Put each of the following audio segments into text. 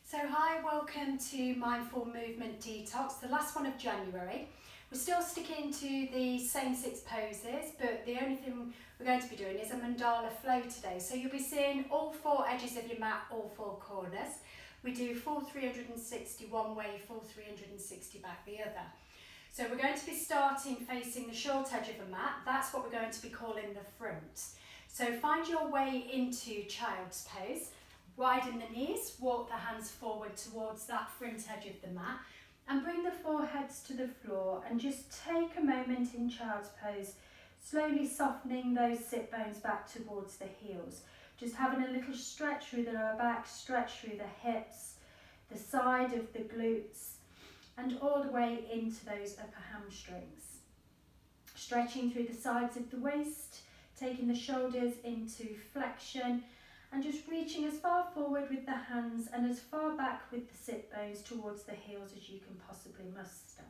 So hi, welcome to Mindful Movement Detox, the last one of January. We're still sticking to the same 6 poses, but the only thing we're going to be doing is a Mandala Flow today. So you'll be seeing all 4 edges of your mat, all 4 corners. We do full 360 one way, full 360 back the other. So we're going to be starting facing the short edge of the mat. That's what we're going to be calling the front. So find your way into child's pose. Widen the knees, walk the hands forward towards that front edge of the mat and bring the foreheads to the floor and just take a moment in child's pose, slowly softening those sit bones back towards the heels. Just having a little stretch through the lower back, stretch through the hips, the side of the glutes and all the way into those upper hamstrings. Stretching through the sides of the waist, taking the shoulders into flexion and just reaching as far forward with the hands and as far back with the sit bones towards the heels as you can possibly muster.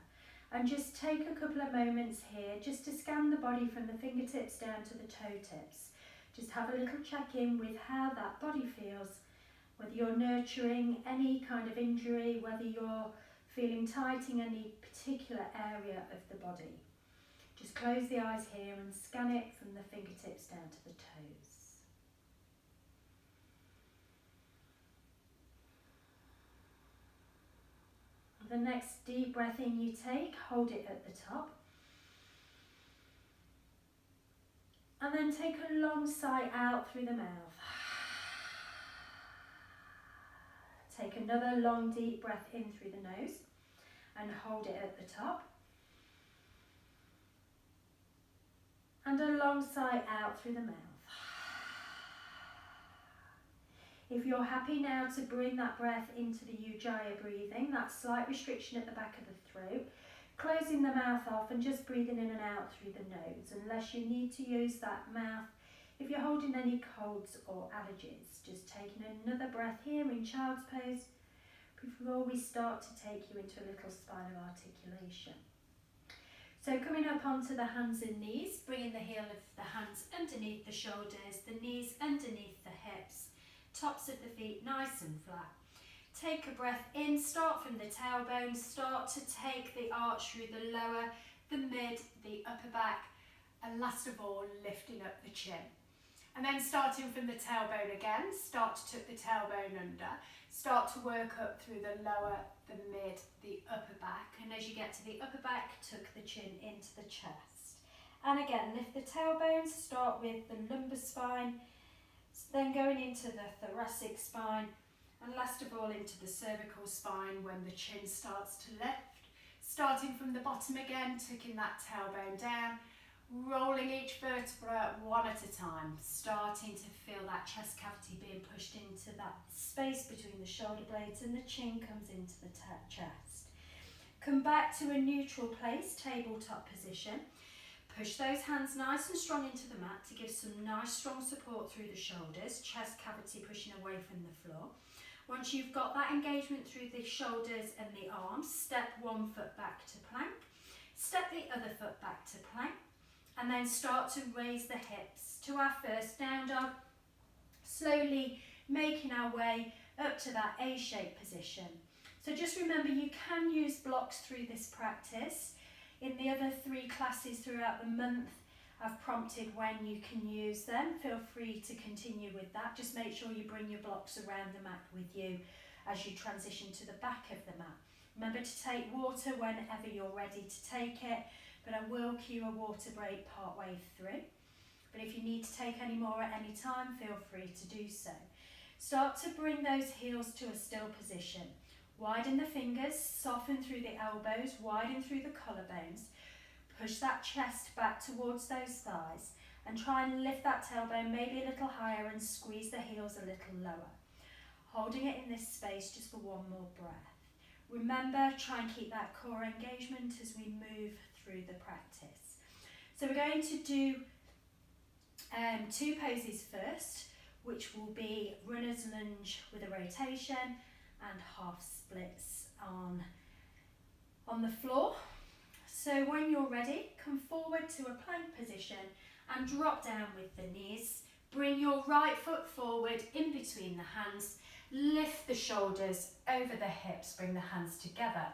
And just take a couple of moments here just to scan the body from the fingertips down to the toe tips. Just have a little check-in with how that body feels, whether you're nurturing any kind of injury, whether you're feeling tight in any particular area of the body. Just close the eyes here and scan it from the fingertips down to the toes. The next deep breath in you take, hold it at the top. And then take a long sigh out through the mouth. Take another long deep breath in through the nose and hold it at the top. And a long sigh out through the mouth. If you're happy now to bring that breath into the Ujjayi breathing, that slight restriction at the back of the throat, closing the mouth off and just breathing in and out through the nose, unless you need to use that mouth if you're holding any colds or allergies. Just taking another breath here in child's pose before we start to take you into a little spinal articulation. So coming up onto the hands and knees, bringing the heel of the hands underneath the shoulders, the knees underneath the hips, tops of the feet nice and flat. Take a breath in, start from the tailbone, start to take the arch through the lower, the mid, the upper back, and last of all, lifting up the chin. And then starting from the tailbone again, start to tuck the tailbone under, start to work up through the lower, the mid, the upper back, and as you get to the upper back, tuck the chin into the chest. And again, lift the tailbone, start with the lumbar spine, then going into the thoracic spine, and last of all into the cervical spine when the chin starts to lift. Starting from the bottom again, tucking that tailbone down, rolling each vertebra one at a time, starting to feel that chest cavity being pushed into that space between the shoulder blades and the chin comes into the chest. Come back to a neutral place, tabletop position. Push those hands nice and strong into the mat to give some nice strong support through the shoulders, chest cavity pushing away from the floor. Once you've got that engagement through the shoulders and the arms, step one foot back to plank, step the other foot back to plank, and then start to raise the hips to our first down dog, slowly making our way up to that A-shaped position. So just remember, you can use blocks through this practice. In the other 3 classes throughout the month, I've prompted when you can use them. Feel free to continue with that. Just make sure you bring your blocks around the mat with you as you transition to the back of the mat. Remember to take water whenever you're ready to take it, but I will cue a water break part way through. But if you need to take any more at any time, feel free to do so. Start to bring those heels to a still position. Widen the fingers, soften through the elbows, widen through the collarbones. Push that chest back towards those thighs and try and lift that tailbone maybe a little higher and squeeze the heels a little lower. Holding it in this space just for one more breath. Remember, try and keep that core engagement as we move through the practice. So we're going to do 2 poses first, which will be runner's lunge with a rotation and half splits on the floor. So when you're ready, come forward to a plank position and drop down with the knees, Bring your right foot forward in between the hands. Lift the shoulders over the hips. Bring the hands together.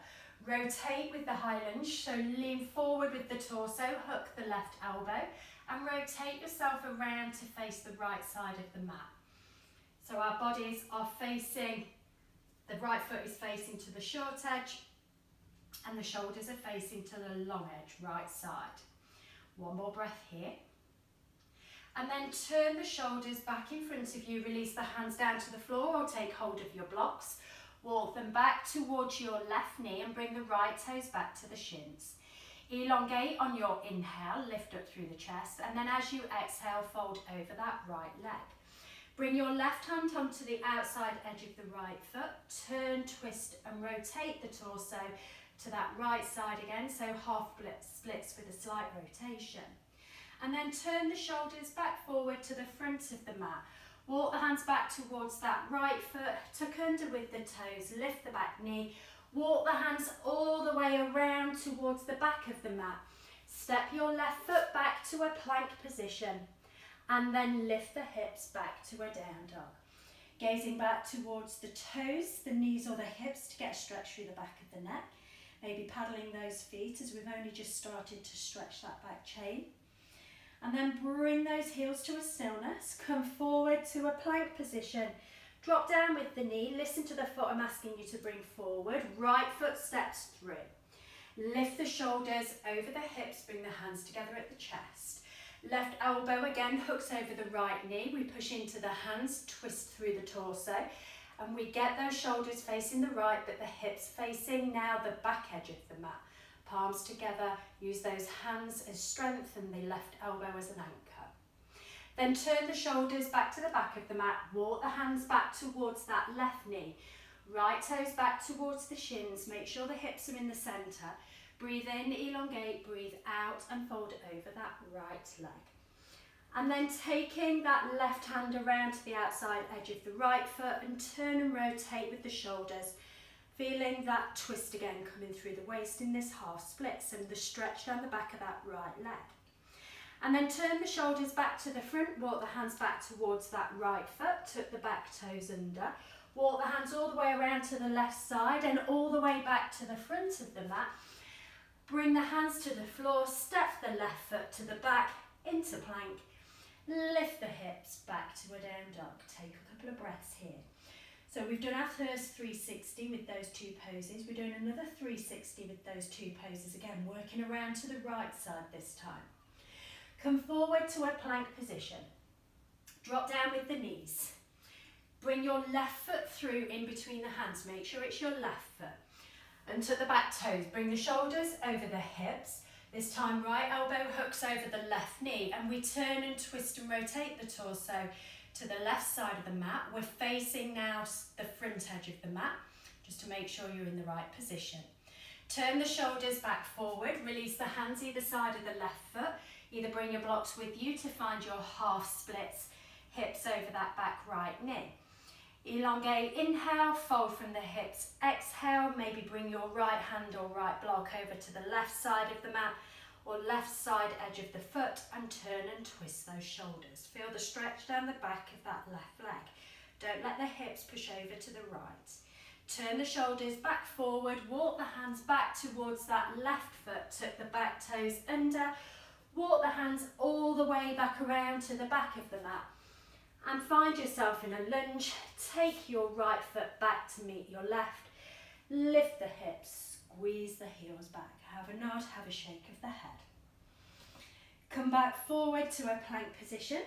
Rotate with the high lunge. So lean forward with the torso. Hook the left elbow. And rotate yourself around to face the right side of the mat. So our bodies are facing, the right foot is facing to the short edge. And the shoulders are facing to the long edge, right side. One more breath here. And then turn the shoulders back in front of you. Release the hands down to the floor or take hold of your blocks. Walk them back towards your left knee and bring the right toes back to the shins. Elongate on your inhale, lift up through the chest. And then as you exhale, fold over that right leg. Bring your left hand onto the outside edge of the right foot. Turn, twist and rotate the torso to that right side again. So half splits with a slight rotation. And then turn the shoulders back forward to the front of the mat. Walk the hands back towards that right foot, tuck under with the toes, lift the back knee. Walk the hands all the way around towards the back of the mat. Step your left foot back to a plank position. And then lift the hips back to a down dog. Gazing back towards the toes, the knees or the hips to get a stretch through the back of the neck. Maybe paddling those feet as we've only just started to stretch that back chain. And then bring those heels to a stillness. Come forward to a plank position. Drop down with the knee. Listen to the foot I'm asking you to bring forward. Right foot steps through. Lift the shoulders over the hips. Bring the hands together at the chest. Left elbow again hooks over the right knee. We push into the hands, twist through the torso. And we get those shoulders facing the right, but the hips facing now the back edge of the mat. Palms together, use those hands as strength and the left elbow as an anchor. Then turn the shoulders back to the back of the mat, walk the hands back towards that left knee. Right toes back towards the shins, make sure the hips are in the centre. Breathe in, elongate, breathe out and fold over that right leg. And then taking that left hand around to the outside edge of the right foot and turn and rotate with the shoulders. Feeling that twist again coming through the waist in this half splits and the stretch down the back of that right leg. And then turn the shoulders back to the front, walk the hands back towards that right foot, tuck the back toes under. Walk the hands all the way around to the left side and all the way back to the front of the mat. Bring the hands to the floor, step the left foot to the back, into plank. Lift the hips back to a down dog. Take a couple of breaths here. So we've done our first 360 with those two poses. We're doing another 360 with those two poses again, working around to the right side this time. Come forward to a plank position. Drop down with the knees. Bring your left foot through in between the hands. Make sure it's your left foot. And to the back toes. Bring the shoulders over the hips. This time right elbow hooks over the left knee and we turn and twist and rotate the torso to the left side of the mat. We're facing now the front edge of the mat, just to make sure you're in the right position. Turn the shoulders back forward, release the hands either side of the left foot. Either bring your blocks with you to find your half splits, hips over that back right knee. Elongate, inhale, fold from the hips, exhale, maybe bring your right hand or right block over to the left side of the mat or left side edge of the foot and turn and twist those shoulders. Feel the stretch down the back of that left leg. Don't let the hips push over to the right. Turn the shoulders back forward, walk the hands back towards that left foot, tuck the back toes under, walk the hands all the way back around to the back of the mat. And find yourself in a lunge. Take your right foot back to meet your left. Lift the hips, squeeze the heels back. Have a nod, have a shake of the head. Come back forward to a plank position.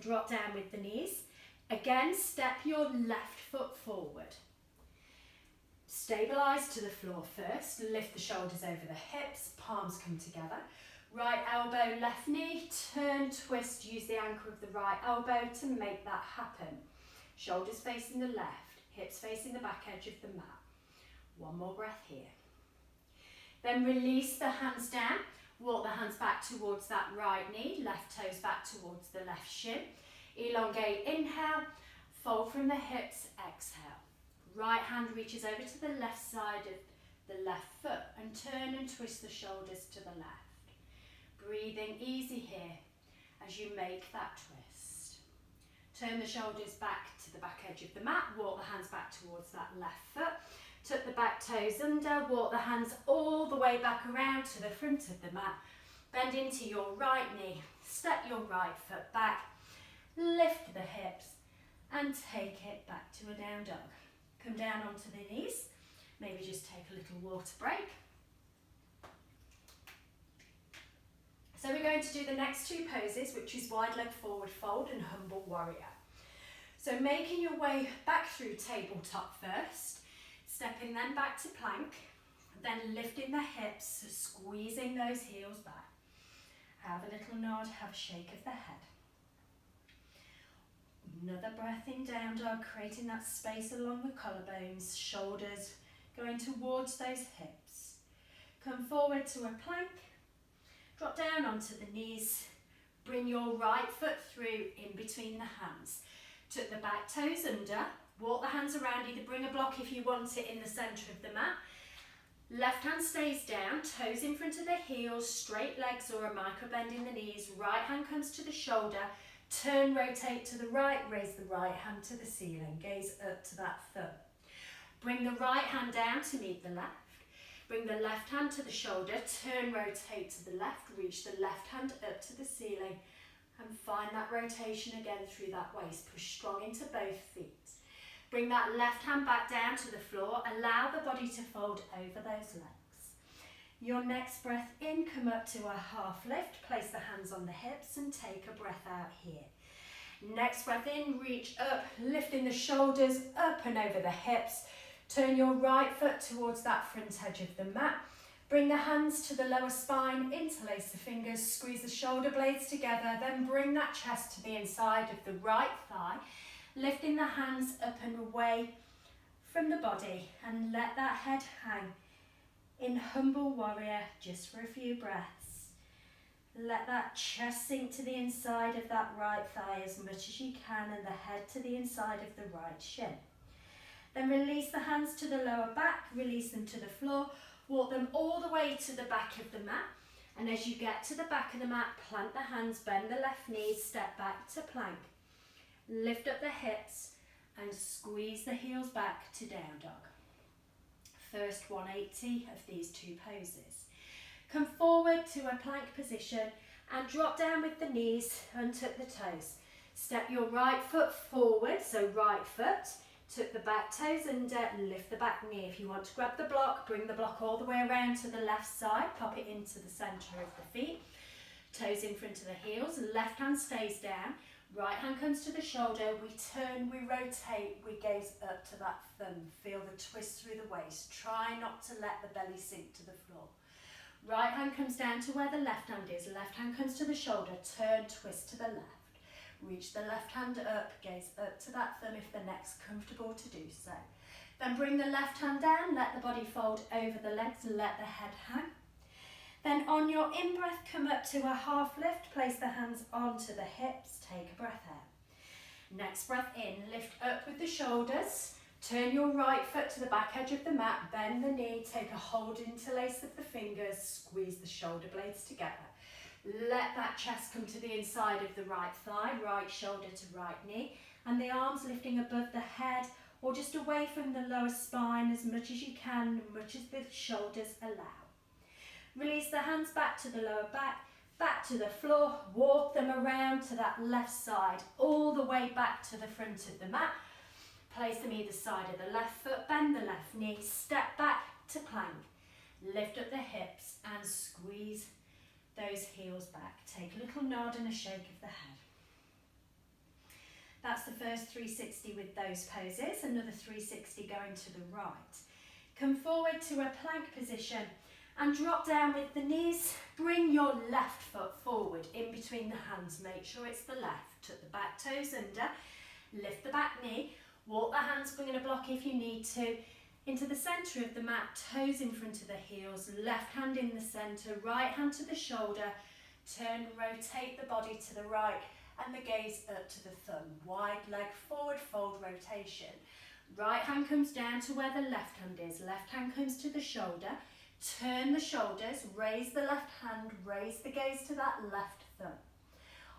Drop down with the knees. Again, step your left foot forward. Stabilise to the floor first. Lift the shoulders over the hips, palms come together. Right elbow, left knee, turn, twist, use the anchor of the right elbow to make that happen. Shoulders facing the left, hips facing the back edge of the mat. One more breath here. Then release the hands down, walk the hands back towards that right knee, left toes back towards the left shin. Elongate, inhale, fold from the hips, exhale. Right hand reaches over to the left side of the left foot and turn and twist the shoulders to the left. Breathing easy here as you make that twist. Turn the shoulders back to the back edge of the mat, walk the hands back towards that left foot. Tuck the back toes under, walk the hands all the way back around to the front of the mat. Bend into your right knee, step your right foot back, lift the hips and take it back to a down dog. Come down onto the knees, maybe just take a little water break. So we're going to do the next two poses, which is wide leg forward fold and humble warrior. So making your way back through tabletop first, stepping then back to plank, then lifting the hips, squeezing those heels back. Have a little nod, have a shake of the head. Another breath in down dog, creating that space along the collarbones, shoulders going towards those hips. Come forward to a plank, drop down onto the knees, bring your right foot through in between the hands. Tuck the back toes under, walk the hands around, either bring a block if you want it in the centre of the mat. Left hand stays down, toes in front of the heels, straight legs or a micro bend in the knees. Right hand comes to the shoulder, turn, rotate to the right, raise the right hand to the ceiling, gaze up to that thumb. Bring the right hand down to meet the left. Bring the left hand to the shoulder, turn, rotate to the left, reach the left hand up to the ceiling and find that rotation again through that waist. Push strong into both feet. Bring that left hand back down to the floor, allow the body to fold over those legs. Your next breath in, come up to a half lift, place the hands on the hips and take a breath out here. Next breath in, reach up, lifting the shoulders up and over the hips. Turn your right foot towards that front edge of the mat. Bring the hands to the lower spine, interlace the fingers, squeeze the shoulder blades together, then bring that chest to the inside of the right thigh, lifting the hands up and away from the body and let that head hang in humble warrior just for a few breaths. Let that chest sink to the inside of that right thigh as much as you can and the head to the inside of the right shin. Then release the hands to the lower back, release them to the floor, walk them all the way to the back of the mat. And as you get to the back of the mat, plant the hands, bend the left knee, step back to plank. Lift up the hips and squeeze the heels back to down dog. First 180 of these two poses. Come forward to a plank position and drop down with the knees, untuck the toes. Step your right foot forward, so right foot. Tuck the back toes under, lift the back knee. If you want to grab the block, bring the block all the way around to the left side, pop it into the centre of the feet. Toes in front of the heels, left hand stays down, right hand comes to the shoulder, we turn, we rotate, we gaze up to that thumb. Feel the twist through the waist. Try not to let the belly sink to the floor. Right hand comes down to where the left hand is, left hand comes to the shoulder, turn, twist to the left. Reach the left hand up, gaze up to that thumb if the neck's comfortable to do so. Then bring the left hand down, let the body fold over the legs, let the head hang. Then on your in-breath, come up to a half lift, place the hands onto the hips, take a breath out. Next breath in, lift up with the shoulders, turn your right foot to the back edge of the mat, bend the knee, take a hold, interlace of the fingers, squeeze the shoulder blades together. Let that chest come to the inside of the right thigh, right shoulder to right knee, and the arms lifting above the head or just away from the lower spine as much as you can, much as the shoulders allow. Release the hands back to the lower back, back to the floor, walk them around to that left side, all the way back to the front of the mat. Place them either side of the left foot, bend the left knee, step back to plank. Lift up the hips and squeeze those heels back. Take a little nod and a shake of the head. That's the first 360 with those poses, another 360 going to the right. Come forward to a plank position and drop down with the knees. Bring your left foot forward in between the hands. Make sure it's the left. Tuck the back toes under, lift the back knee, walk the hands, bring in a block if you need to, into the centre of the mat, toes in front of the heels, left hand in the centre, right hand to the shoulder, turn, rotate the body to the right and the gaze up to the thumb. Wide leg forward fold rotation. Right hand comes down to where the left hand is, left hand comes to the shoulder, turn the shoulders, raise the left hand, raise the gaze to that left thumb.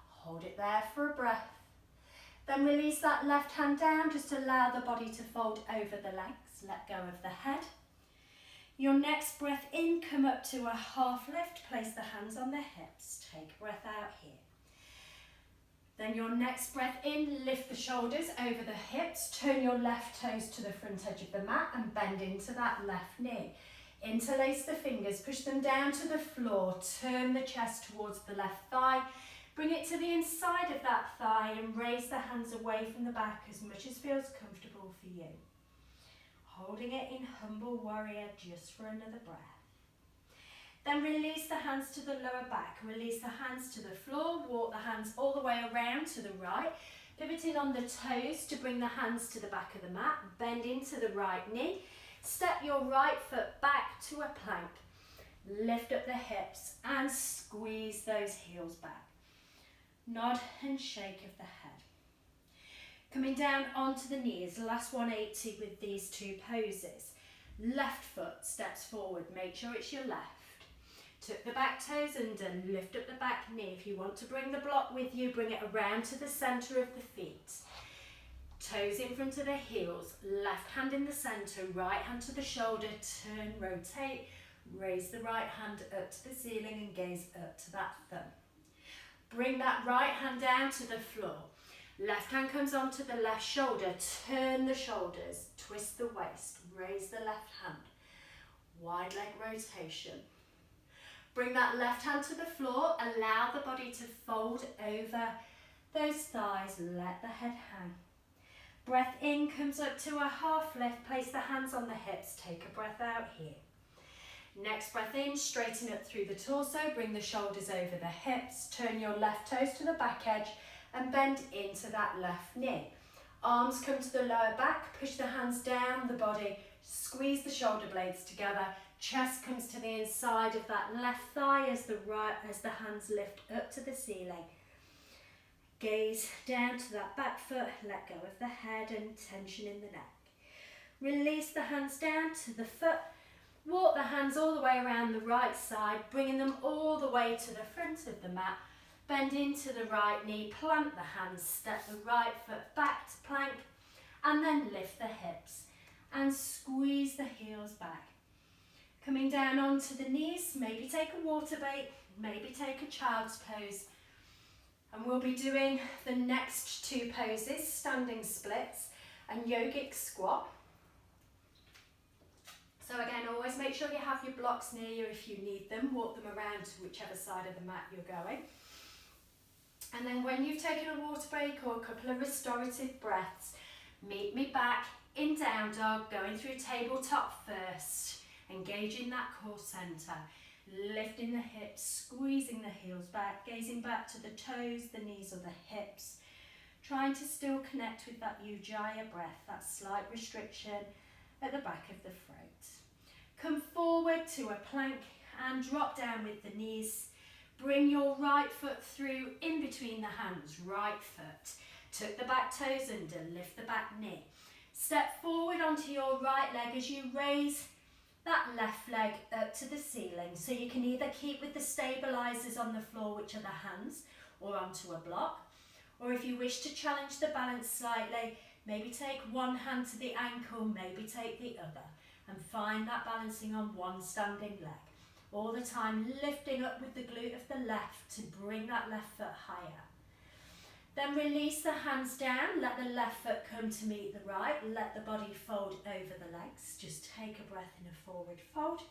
Hold it there for a breath. Then release that left hand down, just allow the body to fold over the legs, let go of the head. Your next breath in, come up to a half lift, place the hands on the hips, take a breath out here. Then your next breath in, lift the shoulders over the hips, turn your left toes to the front edge of the mat and bend into that left knee. Interlace the fingers, push them down to the floor, turn the chest towards the left thigh, bring it to the inside of that thigh and raise the hands away from the back as much as feels comfortable for you. Holding it in humble warrior just for another breath. Then release the hands to the lower back, release the hands to the floor, walk the hands all the way around to the right, pivoting on the toes to bring the hands to the back of the mat, bend into the right knee, step your right foot back to a plank, lift up the hips and squeeze those heels back. Nod and shake of the head. Coming down onto the knees, last 180 with these two poses. Left foot steps forward, make sure it's your left. Tuck the back toes under, lift up the back knee. If you want to bring the block with you, bring it around to the centre of the feet. Toes in front of the heels, left hand in the centre, right hand to the shoulder, turn, rotate, raise the right hand up to the ceiling and gaze up to that thumb. Bring that right hand down to the floor. Left hand comes onto the left shoulder, turn the shoulders, twist the waist, raise the left hand. Wide leg rotation. Bring that left hand to the floor, allow the body to fold over those thighs, let the head hang. Breath in comes up to a half lift, place the hands on the hips, take a breath out here. Next breath in, straighten up through the torso, bring the shoulders over the hips, turn your left toes to the back edge and bend into that left knee. Arms come to the lower back, push the hands down the body, squeeze the shoulder blades together, chest comes to the inside of that left thigh as the hands lift up to the ceiling. Gaze down to that back foot, let go of the head and tension in the neck. Release the hands down to the foot, walk the hands all the way around the right side, bringing them all the way to the front of the mat. Bend into the right knee, plant the hands, step the right foot back to plank, and then lift the hips and squeeze the heels back. Coming down onto the knees, maybe take a water bait, maybe take a child's pose. And we'll be doing the next two poses, standing splits and yogic squat. So again, always make sure you have your blocks near you if you need them. Walk them around to whichever side of the mat you're going. And then when you've taken a water break or a couple of restorative breaths, meet me back in down dog, going through tabletop first, engaging that core centre, lifting the hips, squeezing the heels back, gazing back to the toes, the knees or the hips, trying to still connect with that Ujjayi breath, that slight restriction at the back of the throat. Come forward to a plank and drop down with the knees. Bring your right foot through in between the hands, right foot. Tuck the back toes under, lift the back knee. Step forward onto your right leg as you raise that left leg up to the ceiling. So you can either keep with the stabilizers on the floor, which are the hands, or onto a block. Or if you wish to challenge the balance slightly, maybe take one hand to the ankle, maybe take the other. And find that balancing on one standing leg. All the time lifting up with the glute of the left to bring that left foot higher. Then release the hands down, let the left foot come to meet the right, let the body fold over the legs. Just take a breath in a forward fold.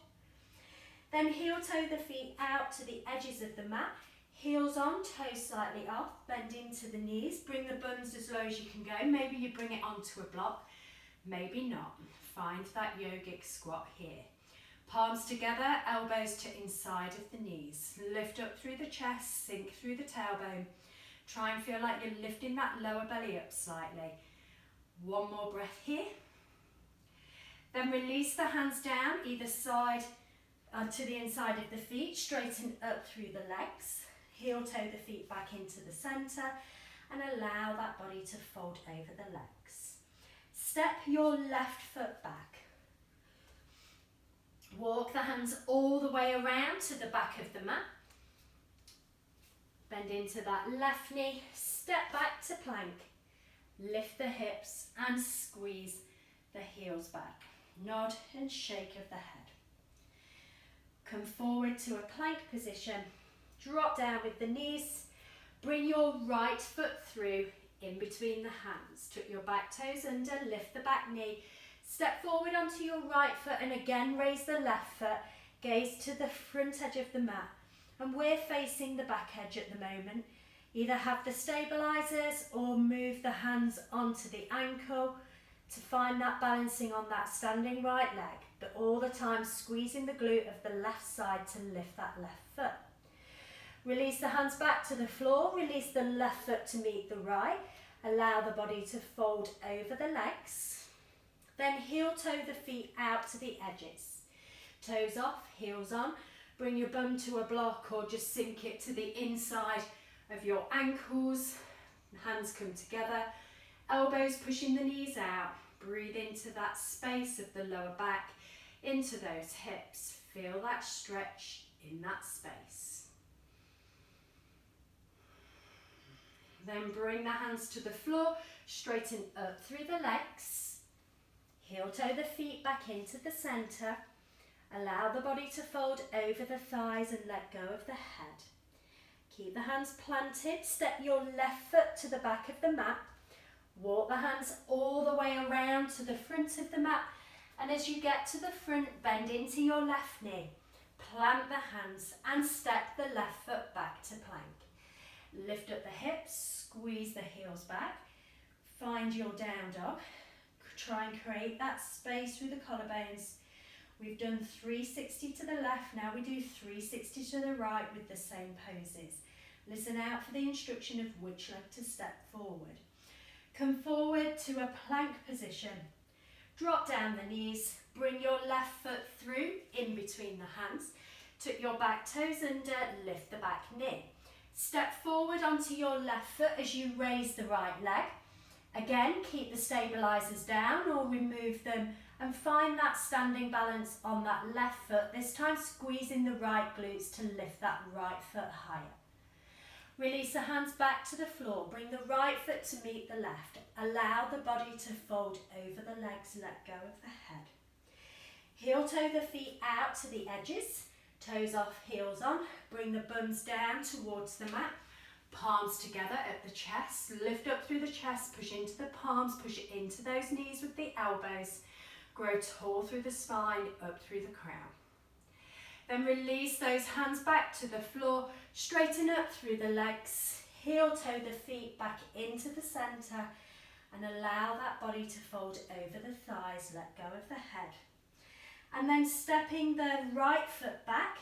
Then heel toe the feet out to the edges of the mat, heels on, toes slightly off, bend into the knees, bring the buns as low as you can go. Maybe you bring it onto a block, maybe not. Find that yogic squat here. Palms together, elbows to inside of the knees. Lift up through the chest, sink through the tailbone. Try and feel like you're lifting that lower belly up slightly. One more breath here. Then release the hands down, either side to the inside of the feet. Straighten up through the legs. Heel toe the feet back into the centre and allow that body to fold over the legs. Step your left foot back. Walk the hands all the way around to the back of the mat. Bend into that left knee, step back to plank Lift the hips and squeeze the heels back. Nod and shake of the head. Come forward to a plank position. Drop down with the knees. Bring your right foot through in between the hands. Tuck your back toes under, lift the back knee. Step forward onto your right foot and again raise the left foot. Gaze to the front edge of the mat. And we're facing the back edge at the moment. Either have the stabilizers or move the hands onto the ankle to find that balancing on that standing right leg, but all the time squeezing the glute of the left side to lift that left foot. Release the hands back to the floor, release the left foot to meet the right, allow the body to fold over the legs, then heel toe the feet out to the edges. Toes off, heels on, bring your bum to a block or just sink it to the inside of your ankles, hands come together, elbows pushing the knees out, breathe into that space of the lower back, into those hips, feel that stretch in that space. Then bring the hands to the floor, straighten up through the legs, heel toe the feet back into the centre, allow the body to fold over the thighs and let go of the head. Keep the hands planted, step your left foot to the back of the mat, walk the hands all the way around to the front of the mat, and as you get to the front, bend into your left knee, plant the hands and step the left foot back to plank. Lift up the hips, squeeze the heels back, find your down dog, try and create that space through the collarbones. We've done 360 to the left, now we do 360 to the right with the same poses. Listen out for the instruction of which leg to step forward. Come forward to a plank position. Drop down the knees, bring your left foot through in between the hands. Tuck your back toes under, lift the back knee. Step forward onto your left foot as you raise the right leg. Again, keep the stabilizers down or remove them and find that standing balance on that left foot, this time squeezing the right glutes to lift that right foot higher. Release the hands back to the floor, bring the right foot to meet the left. Allow the body to fold over the legs, let go of the head. Heel toe the feet out to the edges, toes off, heels on. Bring the buns down towards the mat, palms together at the chest. Lift up through the chest, push into the palms, push it into those knees with the elbows. Grow tall through the spine, up through the crown. Then release those hands back to the floor, straighten up through the legs, heel toe the feet back into the centre and allow that body to fold over the thighs, let go of the head. And then stepping the right foot back,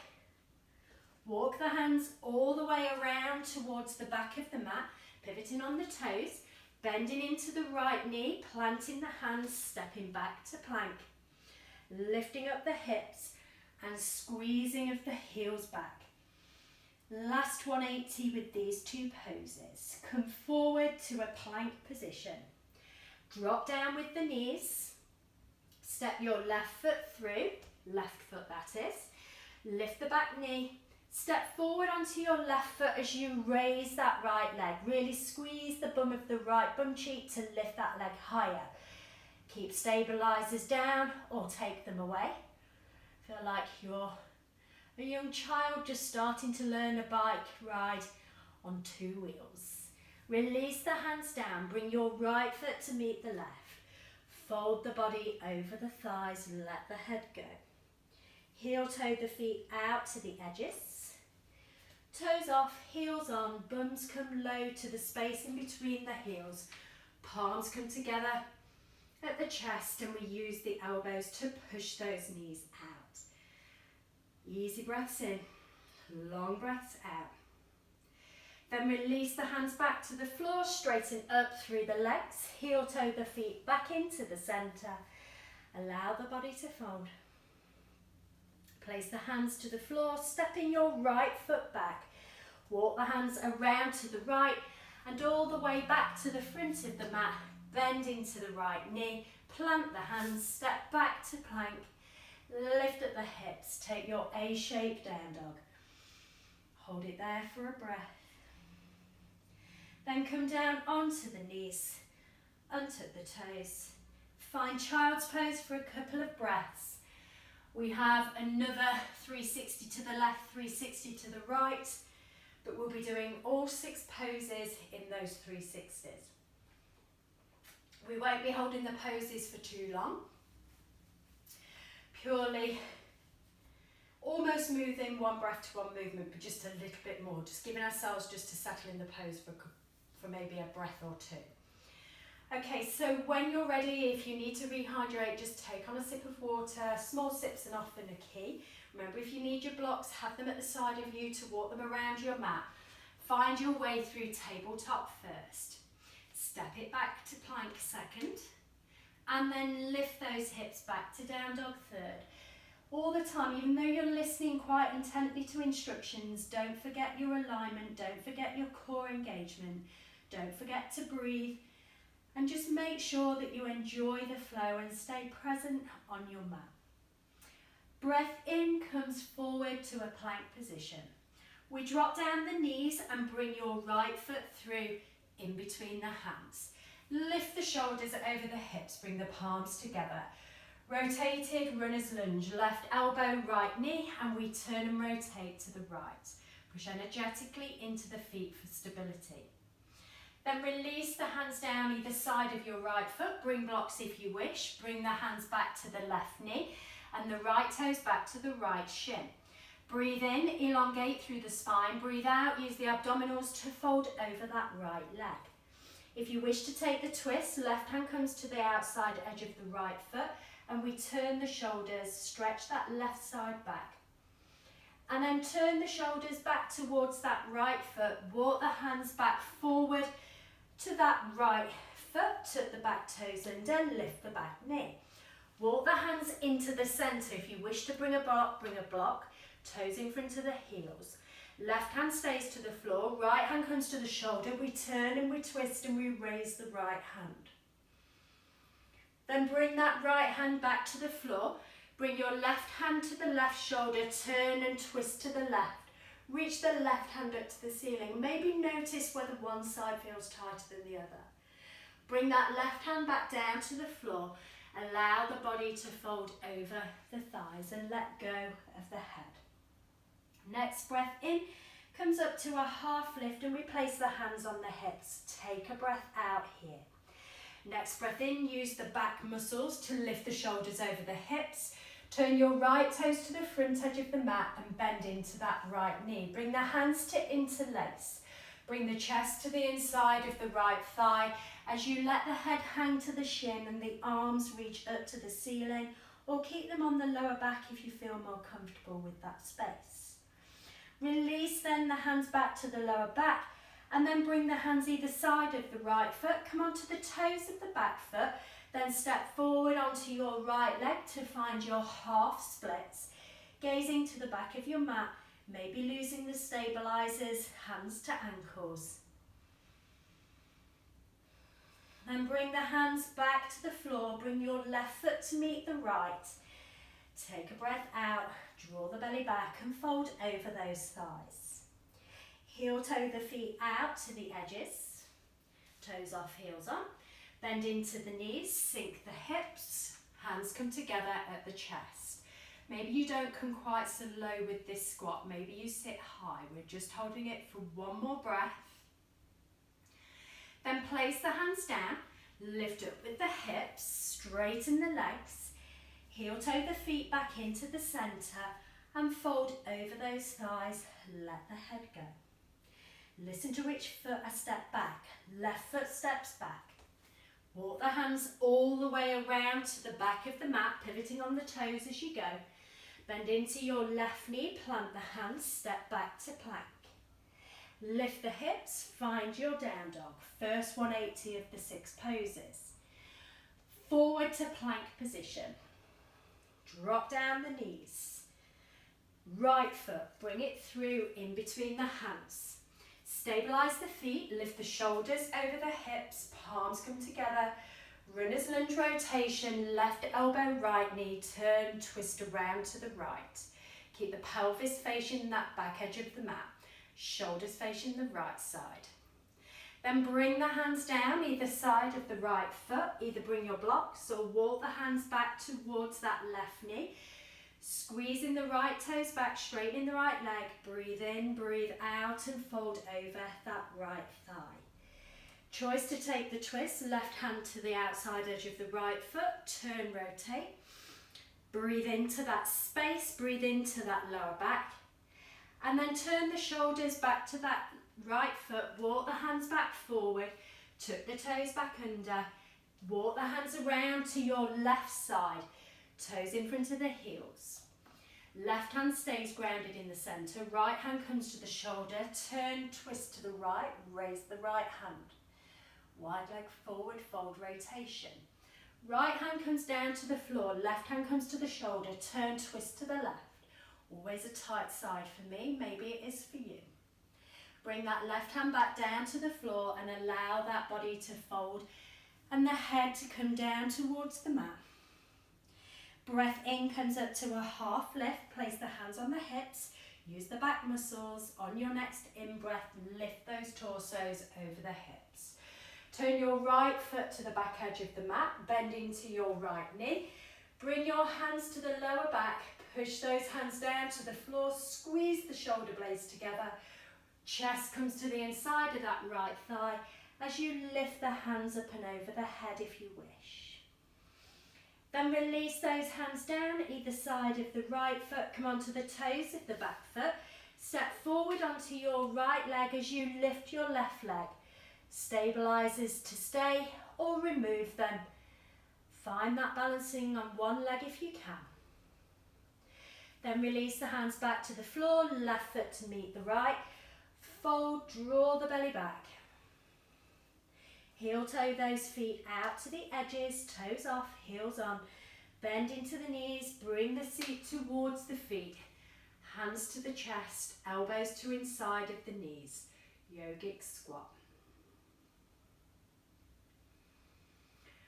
walk the hands all the way around towards the back of the mat, pivoting on the toes, bending into the right knee, planting the hands, stepping back to plank, lifting up the hips and squeezing of the heels back. Last 180 with these two poses. Come forward to a plank position. Drop down with the knees. Step your left foot through, left foot that is. Lift the back knee. Step forward onto your left foot as you raise that right leg. Really squeeze the bum of the right bum cheek to lift that leg higher. Keep stabilizers down or take them away. Feel like you're a young child just starting to learn a bike ride on 2 wheels. Release the hands down, bring your right foot to meet the left. Fold the body over the thighs and let the head go. Heel toe the feet out to the edges. Toes off, heels on, bums come low to the space in between the heels. Palms come together at the chest and we use the elbows to push those knees out. Easy breaths in, long breaths out. Then release the hands back to the floor, straighten up through the legs, heel toe the feet back into the centre. Allow the body to fold. Place the hands to the floor, stepping your right foot back. Walk the hands around to the right and all the way back to the front of the mat. Bend into the right knee, plant the hands, step back to plank. Lift up the hips, take your A-shaped down dog. Hold it there for a breath. Then come down onto the knees. Untuck the toes. Find child's pose for a couple of breaths. We have another 360 to the left, 360 to the right, but we'll be doing all 6 poses in those 360s. We won't be holding the poses for too long. Purely almost moving one breath to one movement, but just a little bit more, just giving ourselves just to settle in the pose for maybe a breath or 2. Okay, so when you're ready, if you need to rehydrate, just take on a sip of water. Small sips are often a key. Remember, if you need your blocks, have them at the side of you to walk them around your mat. Find your way through tabletop first. Step it back to plank second. And then lift those hips back to down dog third. All the time, even though you're listening quite intently to instructions, don't forget your alignment, don't forget your core engagement, don't forget to breathe. And just make sure that you enjoy the flow and stay present on your mat. Breath in comes forward to a plank position. We drop down the knees and bring your right foot through in between the hands. Lift the shoulders over the hips, bring the palms together. Rotated runner's lunge, left elbow, right knee, and we turn and rotate to the right. Push energetically into the feet for stability. Then release the hands down either side of your right foot. Bring blocks if you wish. Bring the hands back to the left knee and the right toes back to the right shin. Breathe in, elongate through the spine. Breathe out, use the abdominals to fold over that right leg. If you wish to take the twist, left hand comes to the outside edge of the right foot and we turn the shoulders, stretch that left side back. And then turn the shoulders back towards that right foot. Walk the hands back forward to that right foot, tuck the back toes under, lift the back knee. Walk the hands into the centre. If you wish to bring a block, toes in front of the heels. Left hand stays to the floor, right hand comes to the shoulder, we turn and we twist and we raise the right hand. Then bring that right hand back to the floor, bring your left hand to the left shoulder, turn and twist to the left. Reach the left hand up to the ceiling. Maybe notice whether one side feels tighter than the other. Bring that left hand back down to the floor. Allow the body to fold over the thighs and let go of the head. Next breath in comes up to a half lift and we place the hands on the hips. Take a breath out here. Next breath in, use the back muscles to lift the shoulders over the hips. Turn your right toes to the front edge of the mat and bend into that right knee. Bring the hands to interlace. Bring the chest to the inside of the right thigh as you let the head hang to the shin and the arms reach up to the ceiling, or keep them on the lower back if you feel more comfortable with that space. Release then the hands back to the lower back and then bring the hands either side of the right foot. Come onto the toes of the back foot. Then step forward onto your right leg to find your half splits. Gazing to the back of your mat, maybe losing the stabilizers, hands to ankles. Then bring the hands back to the floor, bring your left foot to meet the right. Take a breath out, draw the belly back and fold over those thighs. Heel toe the feet out to the edges, toes off, heels on. Bend into the knees, sink the hips, hands come together at the chest. Maybe you don't come quite so low with this squat, maybe you sit high. We're just holding it for one more breath. Then place the hands down, lift up with the hips, straighten the legs, heel toe the feet back into the centre and fold over those thighs, let the head go. Listen to which foot I step back, left foot steps back. Walk the hands all the way around to the back of the mat, pivoting on the toes as you go. Bend into your left knee, plant the hands, step back to plank. Lift the hips, find your down dog. First 180 of the 6 poses. Forward to plank position. Drop down the knees. Right foot, bring it through in between the hands. Stabilize the feet, lift the shoulders over the hips, palms come together. Runner's lunge rotation, left elbow, right knee, turn, twist around to the right. Keep the pelvis facing that back edge of the mat, shoulders facing the right side. Then bring the hands down either side of the right foot. Either bring your blocks or walk the hands back towards that left knee. Squeezing the right toes back, straightening the right leg. Breathe in, breathe out and fold over that right thigh. Choice to take the twist, left hand to the outside edge of the right foot. Turn, rotate. Breathe into that space, breathe into that lower back. And then turn the shoulders back to that right foot, walk the hands back forward, tuck the toes back under, walk the hands around to your left side, toes in front of the heels. Left hand stays grounded in the centre, right hand comes to the shoulder, turn, twist to the right, raise the right hand. Wide leg forward, fold, rotation. Right hand comes down to the floor, left hand comes to the shoulder, turn, twist to the left. Always a tight side for me, maybe it is for you. Bring that left hand back down to the floor and allow that body to fold and the head to come down towards the mat. Breath in comes up to a half lift, place the hands on the hips, use the back muscles. On your next in-breath, lift those torsos over the hips. Turn your right foot to the back edge of the mat, bend into your right knee. Bring your hands to the lower back, push those hands down to the floor, squeeze the shoulder blades together. Chest comes to the inside of that right thigh as you lift the hands up and over the head if you wish. Then release those hands down either side of the right foot, come onto the toes of the back foot. Step forward onto your right leg as you lift your left leg. Stabilizers to stay or remove them. Find that balancing on one leg if you can. Then release the hands back to the floor, left foot to meet the right. Fold, draw the belly back. Heel toe those feet out to the edges, toes off, heels on. Bend into the knees, bring the seat towards the feet. Hands to the chest, elbows to inside of the knees. Yogic squat.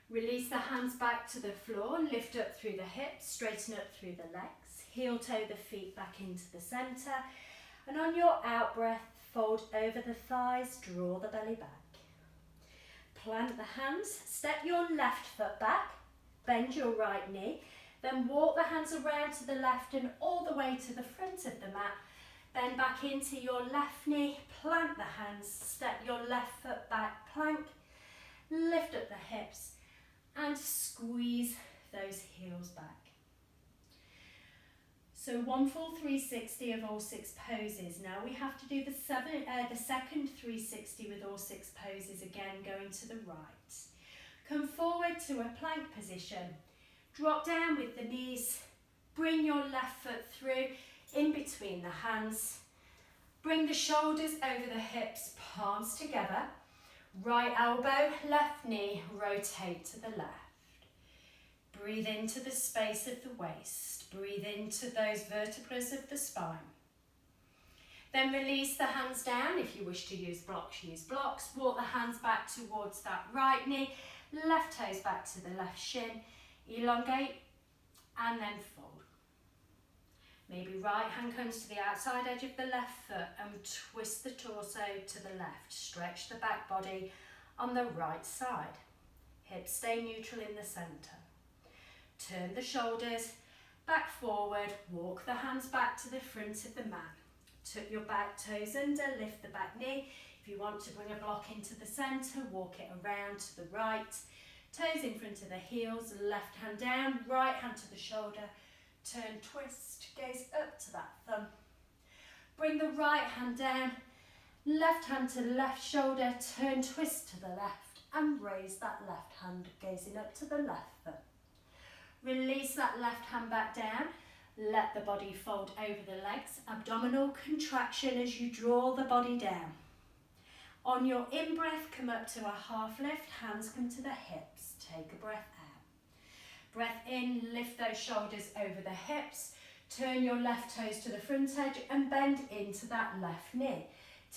Release the hands back to the floor, lift up through the hips, straighten up through the legs. Heel toe the feet back into the centre. And on your out breath, fold over the thighs, draw the belly back. Plant the hands, step your left foot back, bend your right knee, then walk the hands around to the left and all the way to the front of the mat. Bend back into your left knee, plant the hands, step your left foot back, plank, lift up the hips and squeeze those heels back. So one full 360 of all 6 poses. Now we have to do the second 360 with all 6 poses again, going to the right. Come forward to a plank position. Drop down with the knees. Bring your left foot through in between the hands. Bring the shoulders over the hips, palms together. Right elbow, left knee, rotate to the left. Breathe into the space of the waist. Breathe into those vertebrae of the spine. Then release the hands down. If you wish to use blocks, use blocks. Walk the hands back towards that right knee. Left toes back to the left shin. Elongate and then fold. Maybe right hand comes to the outside edge of the left foot and twist the torso to the left. Stretch the back body on the right side. Hips stay neutral in the centre. Turn the shoulders back forward, walk the hands back to the front of the mat. Tuck your back toes under, lift the back knee. If you want to bring a block into the centre, walk it around to the right. Toes in front of the heels, left hand down, right hand to the shoulder. Turn, twist, gaze up to that thumb. Bring the right hand down, left hand to the left shoulder, turn, twist to the left and raise that left hand, gazing up to the left foot. Release that left hand back down, let the body fold over the legs, abdominal contraction as you draw the body down. On your in-breath, come up to a half lift, hands come to the hips, take a breath out. Breath in, lift those shoulders over the hips, turn your left toes to the front edge and bend into that left knee.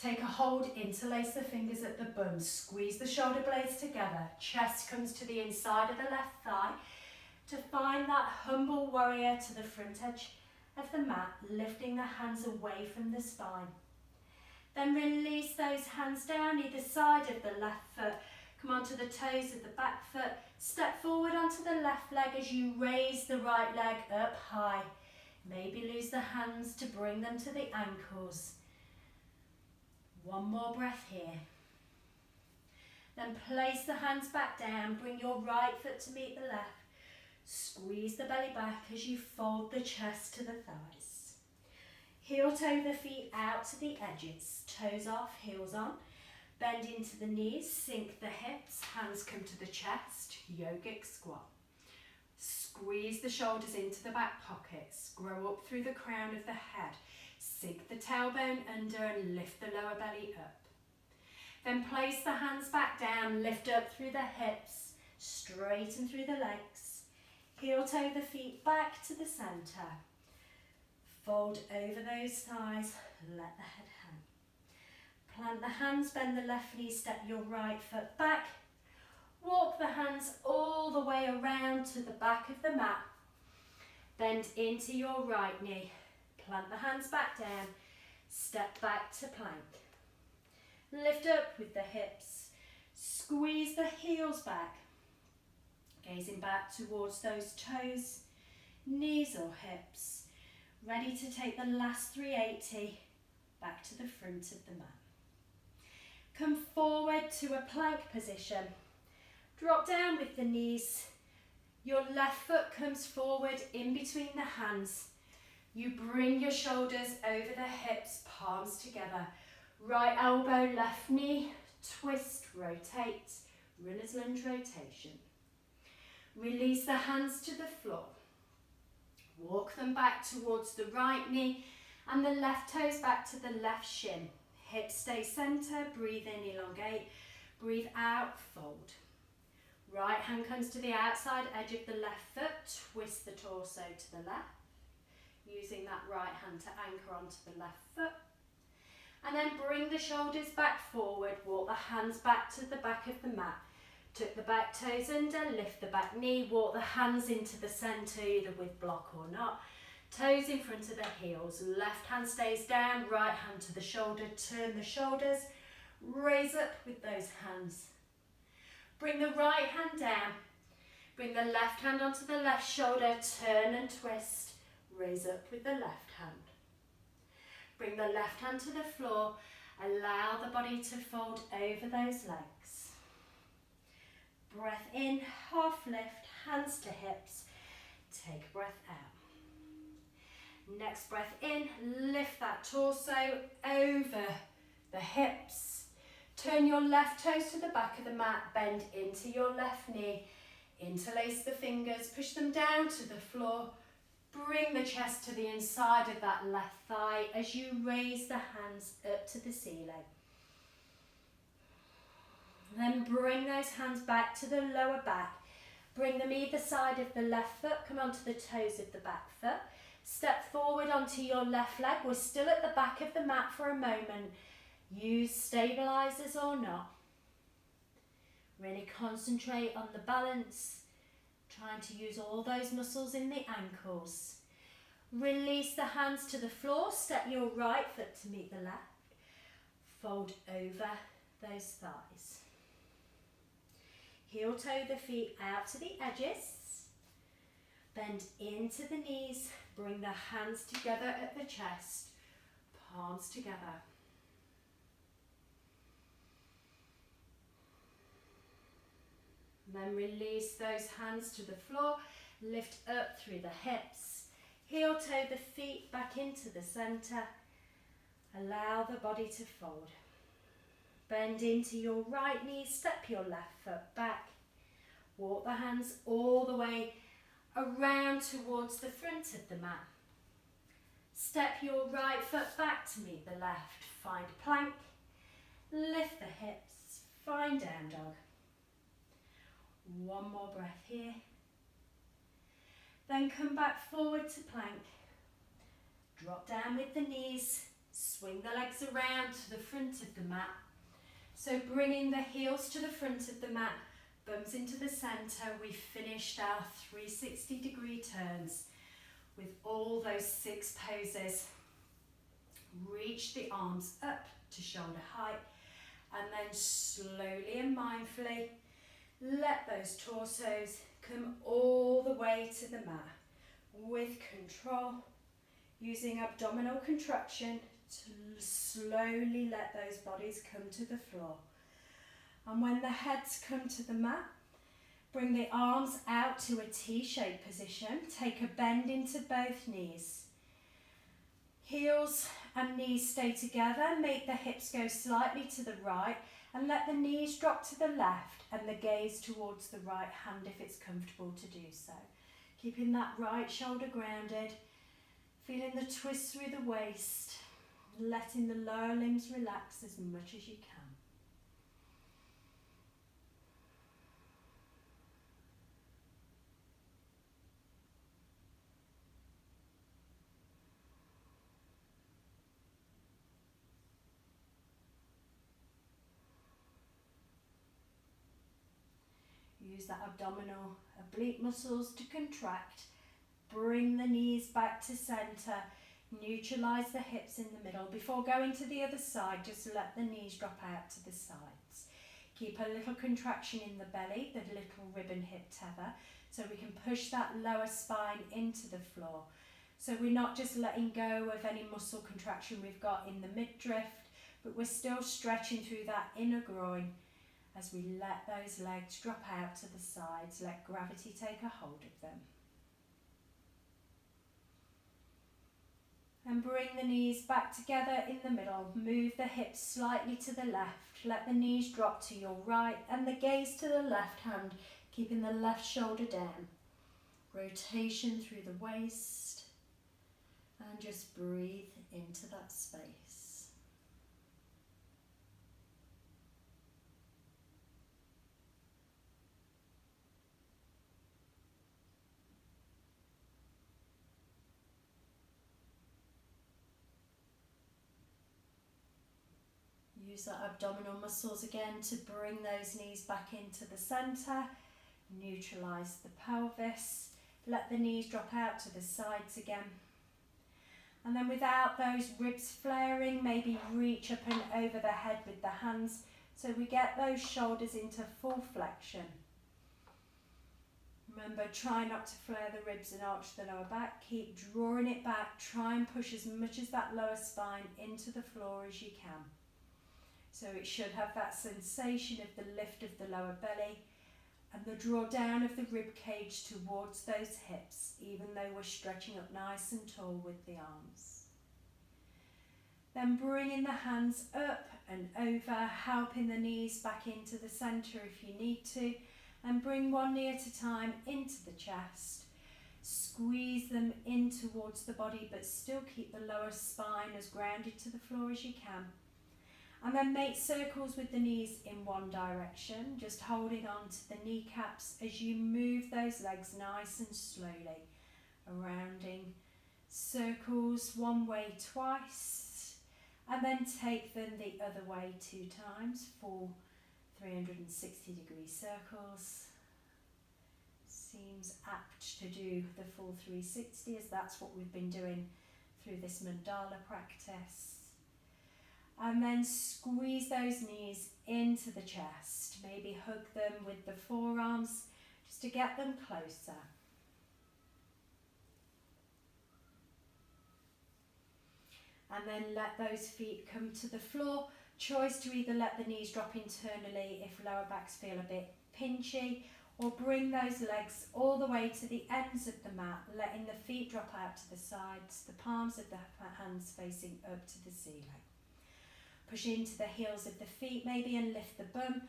Take a hold, interlace the fingers at the buns, squeeze the shoulder blades together, chest comes to the inside of the left thigh. To find that humble warrior to the front edge of the mat, lifting the hands away from the spine. Then release those hands down either side of the left foot. Come onto the toes of the back foot. Step forward onto the left leg as you raise the right leg up high. Maybe lose the hands to bring them to the ankles. One more breath here. Then place the hands back down. Bring your right foot to meet the left. Squeeze the belly back as you fold the chest to the thighs. Heel toe the feet out to the edges. Toes off, heels on. Bend into the knees, sink the hips, hands come to the chest, yogic squat. Squeeze the shoulders into the back pockets, grow up through the crown of the head, sink the tailbone under and lift the lower belly up. Then place the hands back down, lift up through the hips, straighten through the legs, heel toe the feet back to the centre. Fold over those thighs, let the head hang. Plant the hands, bend the left knee, step your right foot back. Walk the hands all the way around to the back of the mat. Bend into your right knee. Plant the hands back down. Step back to plank. Lift up with the hips. Squeeze the heels back. Gazing back towards those toes, knees or hips. Ready to take the last 380 back to the front of the mat. Come forward to a plank position. Drop down with the knees. Your left foot comes forward in between the hands. You bring your shoulders over the hips, palms together. Right elbow, left knee, twist, rotate, runner's lunge rotation. Release the hands to the floor. Walk them back towards the right knee and the left toes back to the left shin. Hips stay centre, breathe in, elongate, breathe out, fold. Right hand comes to the outside edge of the left foot, twist the torso to the left, using that right hand to anchor onto the left foot. And then bring the shoulders back forward, walk the hands back to the back of the mat. Tuck the back toes under, lift the back knee, walk the hands into the centre, either with block or not. Toes in front of the heels, left hand stays down, right hand to the shoulder, turn the shoulders, raise up with those hands. Bring the right hand down, bring the left hand onto the left shoulder, turn and twist, raise up with the left hand. Bring the left hand to the floor, allow the body to fold over those legs. Breath in, half lift, hands to hips, take a breath out. Next breath in, lift that torso over the hips. Turn your left toes to the back of the mat, bend into your left knee. Interlace the fingers, push them down to the floor. Bring the chest to the inside of that left thigh as you raise the hands up to the ceiling. Then bring those hands back to the lower back. Bring them either side of the left foot, come onto the toes of the back foot. Step forward onto your left leg. We're still at the back of the mat for a moment. Use stabilizers or not. Really concentrate on the balance. Trying to use all those muscles in the ankles. Release the hands to the floor. Step your right foot to meet the left. Fold over those thighs. Heel toe the feet out to the edges. Bend into the knees. Bring the hands together at the chest. Palms together. Then release those hands to the floor. Lift up through the hips. Heel toe the feet back into the centre. Allow the body to fold. Bend into your right knee. Step your left foot back. Walk the hands all the way around towards the front of the mat. Step your right foot back to meet the left. Find plank. Lift the hips. Find down dog. One more breath here. Then come back forward to plank. Drop down with the knees. Swing the legs around to the front of the mat. So bringing the heels to the front of the mat, bums into the centre. We finished our 360-degree turns with all those 6 poses. Reach the arms up to shoulder height, and then slowly and mindfully let those torsos come all the way to the mat with control, using abdominal contraction to slowly let those bodies come to the floor. And when the heads come to the mat, bring the arms out to a T-shaped position. Take a bend into both knees. Heels and knees stay together. Make the hips go slightly to the right and let the knees drop to the left and the gaze towards the right hand if it's comfortable to do so. Keeping that right shoulder grounded, feeling the twist through the waist, letting the lower limbs relax as much as you can. Use that abdominal oblique muscles to contract. Bring the knees back to centre. Neutralise the hips in the middle. Before going to the other side, just let the knees drop out to the sides. Keep a little contraction in the belly, the little ribbon hip tether, so we can push that lower spine into the floor. So we're not just letting go of any muscle contraction we've got in the midriff, but we're still stretching through that inner groin as we let those legs drop out to the sides. Let gravity take a hold of them. And bring the knees back together in the middle. Move the hips slightly to the left. Let the knees drop to your right and the gaze to the left hand, keeping the left shoulder down. Rotation through the waist. And just breathe into that space. Use the abdominal muscles again to bring those knees back into the centre. Neutralise the pelvis. Let the knees drop out to the sides again. And then without those ribs flaring, maybe reach up and over the head with the hands so we get those shoulders into full flexion. Remember, try not to flare the ribs and arch the lower back. Keep drawing it back. Try and push as much as that lower spine into the floor as you can. So it should have that sensation of the lift of the lower belly and the draw down of the rib cage towards those hips, even though we're stretching up nice and tall with the arms. Then bringing the hands up and over, helping the knees back into the centre if you need to, and bring one knee at a time into the chest. Squeeze them in towards the body, but still keep the lower spine as grounded to the floor as you can. And then make circles with the knees in one direction, just holding on to the kneecaps as you move those legs nice and slowly, rounding circles one way twice, and then take them the other way 2 times, full 360-degree circles. Seems apt to do the full 360, as that's what we've been doing through this mandala practice. And then squeeze those knees into the chest. Maybe hug them with the forearms just to get them closer. And then let those feet come to the floor. Choice to either let the knees drop internally if lower backs feel a bit pinchy, or bring those legs all the way to the ends of the mat, letting the feet drop out to the sides, the palms of the hands facing up to the ceiling. Push into the heels of the feet maybe and lift the bum.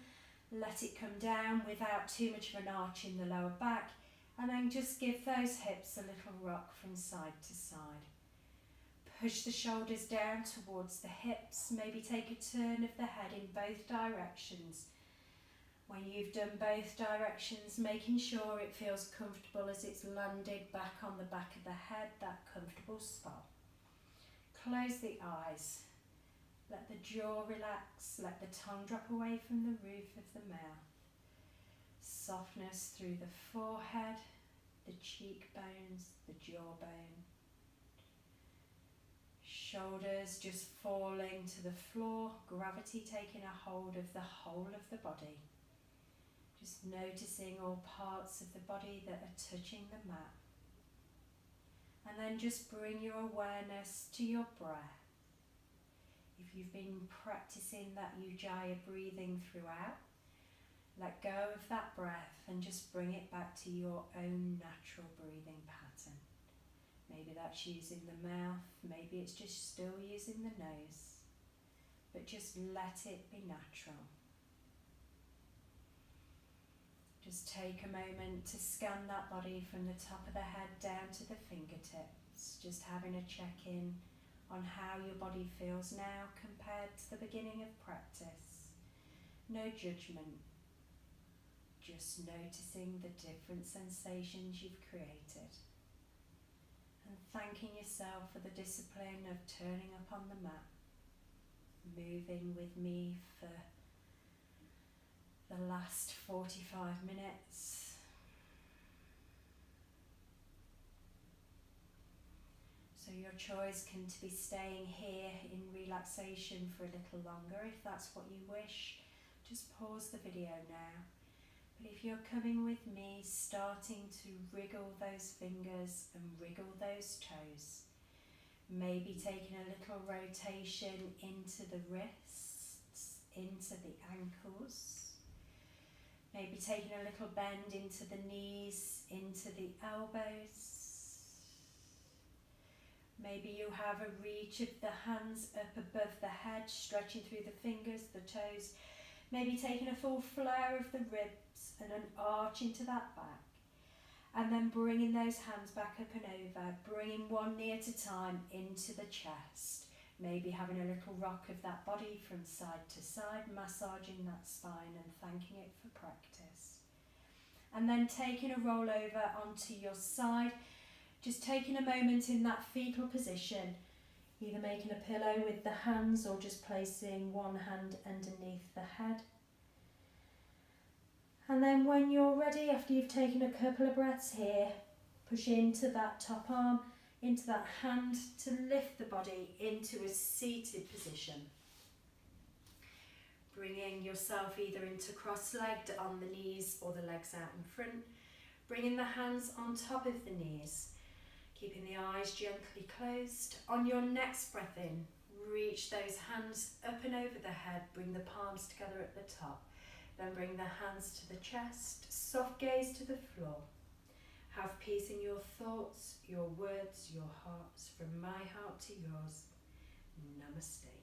Let it come down without too much of an arch in the lower back. And then just give those hips a little rock from side to side. Push the shoulders down towards the hips. Maybe take a turn of the head in both directions. When you've done both directions, making sure it feels comfortable as it's landed back on the back of the head, that comfortable spot. Close the eyes. Let the jaw relax, let the tongue drop away from the roof of the mouth. Softness through the forehead, the cheekbones, the jawbone. Shoulders just falling to the floor, gravity taking a hold of the whole of the body. Just noticing all parts of the body that are touching the mat. And then just bring your awareness to your breath. If you've been practicing that Ujjayi breathing throughout, let go of that breath and just bring it back to your own natural breathing pattern. Maybe that's using the mouth, maybe it's just still using the nose, but just let it be natural. Just take a moment to scan that body from the top of the head down to the fingertips, just having a check-in on how your body feels now compared to the beginning of practice. No judgment, just noticing the different sensations you've created. And thanking yourself for the discipline of turning up on the mat, moving with me for the last 45 minutes. So your choice can be staying here in relaxation for a little longer if that's what you wish. Just pause the video now. But if you're coming with me, starting to wriggle those fingers and wriggle those toes, maybe taking a little rotation into the wrists, into the ankles, maybe taking a little bend into the knees, into the elbows. Maybe you have a reach of the hands up above the head, stretching through the fingers, the toes. Maybe taking a full flare of the ribs and an arch into that back. And then bringing those hands back up and over, bringing one knee at a time into the chest. Maybe having a little rock of that body from side to side, massaging that spine and thanking it for practice. And then taking a roll over onto your side, just taking a moment in that fetal position, either making a pillow with the hands or just placing one hand underneath the head. And then when you're ready, after you've taken a couple of breaths here, push into that top arm, into that hand to lift the body into a seated position. Bringing yourself either into cross-legged on the knees or the legs out in front. Bringing the hands on top of the knees. Keeping the eyes gently closed. On your next breath in, reach those hands up and over the head. Bring the palms together at the top. Then bring the hands to the chest. Soft gaze to the floor. Have peace in your thoughts, your words, your hearts. From my heart to yours. Namaste.